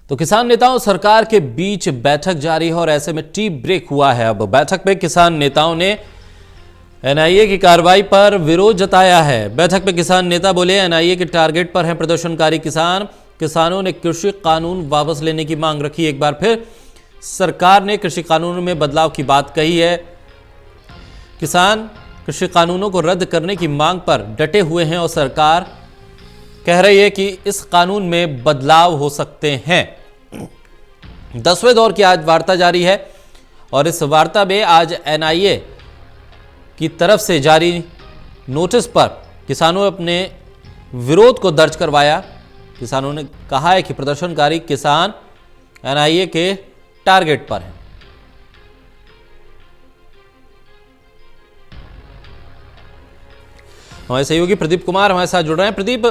तो किसान नेताओं सरकार के बीच बैठक जारी है और ऐसे में टी ब्रेक हुआ है। अब बैठक में किसान नेताओं ने एनआईए की कार्रवाई पर विरोध जताया है। बैठक में किसान नेता बोले एनआईए के टारगेट पर हैं प्रदर्शनकारी किसान। किसानों ने कृषि कानून वापस लेने की मांग रखी। एक बार फिर सरकार ने कृषि कानूनों में बदलाव की बात कही है। किसान कृषि कानूनों को रद्द करने की मांग पर डटे हुए हैं और सरकार कह रही है कि इस कानून में बदलाव हो सकते हैं। 10वें दौर की आज वार्ता जारी है और इस वार्ता में आज एनआईए की तरफ से जारी नोटिस पर किसानों ने अपने विरोध को दर्ज करवाया। किसानों ने कहा है कि प्रदर्शनकारी किसान एनआईए के टारगेट पर हैं। हमारे सहयोगी प्रदीप कुमार हमारे साथ जुड़ रहे हैं। प्रदीप,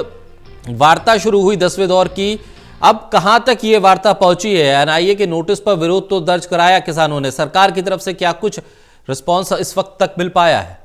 वार्ता शुरू हुई 10वें दौर की, अब कहां तक ये वार्ता पहुंची है? एनआईए के नोटिस पर विरोध तो दर्ज कराया किसानों ने, सरकार की तरफ से क्या कुछ रिस्पांस इस वक्त तक मिल पाया है?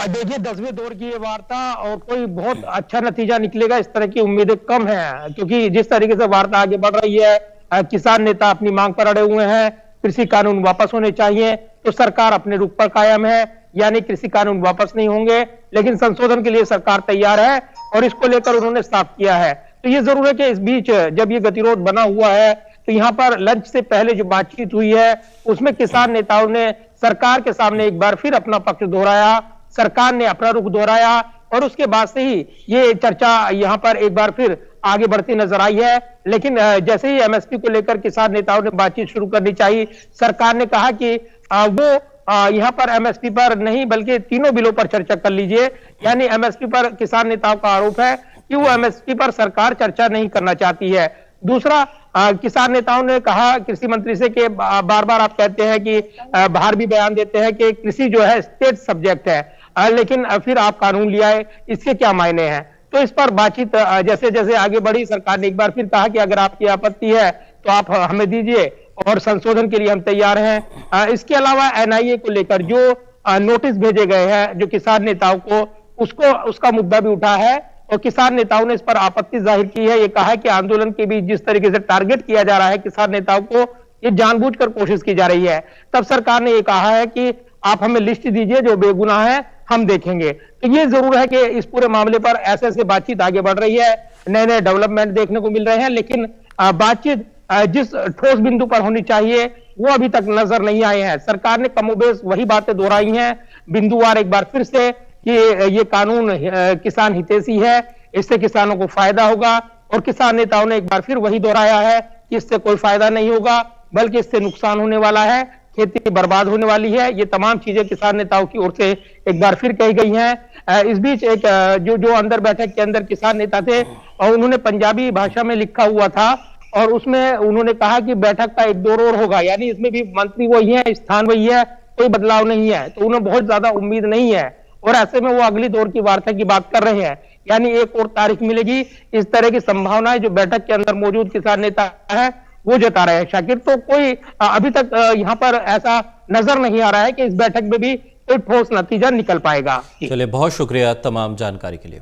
देखिए, 10वें दौर की ये वार्ता और कोई बहुत अच्छा नतीजा निकलेगा इस तरह की उम्मीदें कम है, क्योंकि जिस तरीके से वार्ता आगे बढ़ रही है, किसान नेता अपनी मांग पर अड़े हुए हैं। कृषि कानून वापस होने चाहिए, तो सरकार अपने रुख पर कायम है, यानी कृषि कानून वापस नहीं होंगे, लेकिन संशोधन के लिए सरकार तैयार है और इसको लेकर उन्होंने साफ किया है। तो ये जरूर है कि इस बीच जब ये गतिरोध बना हुआ है, तो यहाँ पर लंच से पहले जो बातचीत हुई है उसमें किसान नेताओं ने सरकार के सामने एक बार फिर अपना पक्ष दोहराया, सरकार ने अपना रुख दोहराया और उसके बाद से ही ये चर्चा यहाँ पर एक बार फिर आगे बढ़ती नजर आई है। लेकिन जैसे ही एमएसपी को लेकर किसान नेताओं ने बातचीत शुरू करनी चाहिए, सरकार ने कहा कि वो यहाँ पर एमएसपी पर नहीं बल्कि तीनों बिलों पर चर्चा कर लीजिए। यानी एमएसपी पर किसान नेताओं का आरोप है कि वो एमएसपी पर सरकार चर्चा नहीं करना चाहती है। दूसरा, किसान नेताओं ने कहा कृषि मंत्री से कि बार बार आप कहते हैं कि बाहर भी बयान देते हैं कि कृषि जो है स्टेट सब्जेक्ट है, लेकिन फिर आप कानून ले आए, इसके क्या मायने हैं? तो इस पर बातचीत जैसे जैसे आगे बढ़ी, सरकार ने एक बार फिर कहा कि अगर आपकी आपत्ति है तो आप हमें दीजिए और संशोधन के लिए हम तैयार हैं। इसके अलावा एनआईए को लेकर जो नोटिस भेजे गए हैं जो किसान नेताओं को, उसका मुद्दा भी उठा है और किसान नेताओं ने इस पर आपत्ति जाहिर की है। ये कहा है कि आंदोलन के बीच जिस तरीके से टारगेट किया जा रहा है किसान नेताओं को, ये जानबूझकर कोशिश की जा रही है। तब सरकार ने ये कहा है कि आप हमें लिस्ट दीजिए, जो बेगुनाह है हम देखेंगे। तो ये जरूर है कि इस पूरे मामले पर ऐसे ऐसे बातचीत आगे बढ़ रही है, नए नए डेवलपमेंट देखने को मिल रहे हैं, लेकिन बातचीत जिस ठोस बिंदु पर होनी चाहिए वो अभी तक नजर नहीं आए हैं। सरकार ने कमोबेश वही बातें दोहराई हैं बिंदुवार एक बार फिर से कि ये कानून किसान हितैषी है, इससे किसानों को फायदा होगा, और किसान नेताओं ने एक बार फिर वही दोहराया है कि इससे कोई फायदा नहीं होगा बल्कि इससे नुकसान होने वाला है, खेती बर्बाद होने वाली है। ये तमाम चीजें किसान नेताओं की ओर से एक बार फिर कही गई हैं। इस बीच एक जो अंदर बैठक के अंदर किसान नेता थे और उन्होंने पंजाबी भाषा में लिखा हुआ था और उसमें उन्होंने कहा कि बैठक का एक दौर और होगा, यानी इसमें भी मंत्री वही है, स्थान वही है, कोई बदलाव नहीं है। तो उन्हें बहुत ज्यादा उम्मीद नहीं है और ऐसे में वो अगली दौर की वार्ता की बात कर रहे हैं, यानी एक और तारीख मिलेगी। इस तरह की संभावनाएं जो बैठक के अंदर मौजूद किसान नेता है वो जता रहे हैं। शाकिर, तो कोई अभी तक यहाँ पर ऐसा नजर नहीं आ रहा है कि इस बैठक में भी कोई ठोस नतीजा निकल पाएगा। चलिए, बहुत शुक्रिया तमाम जानकारी के लिए।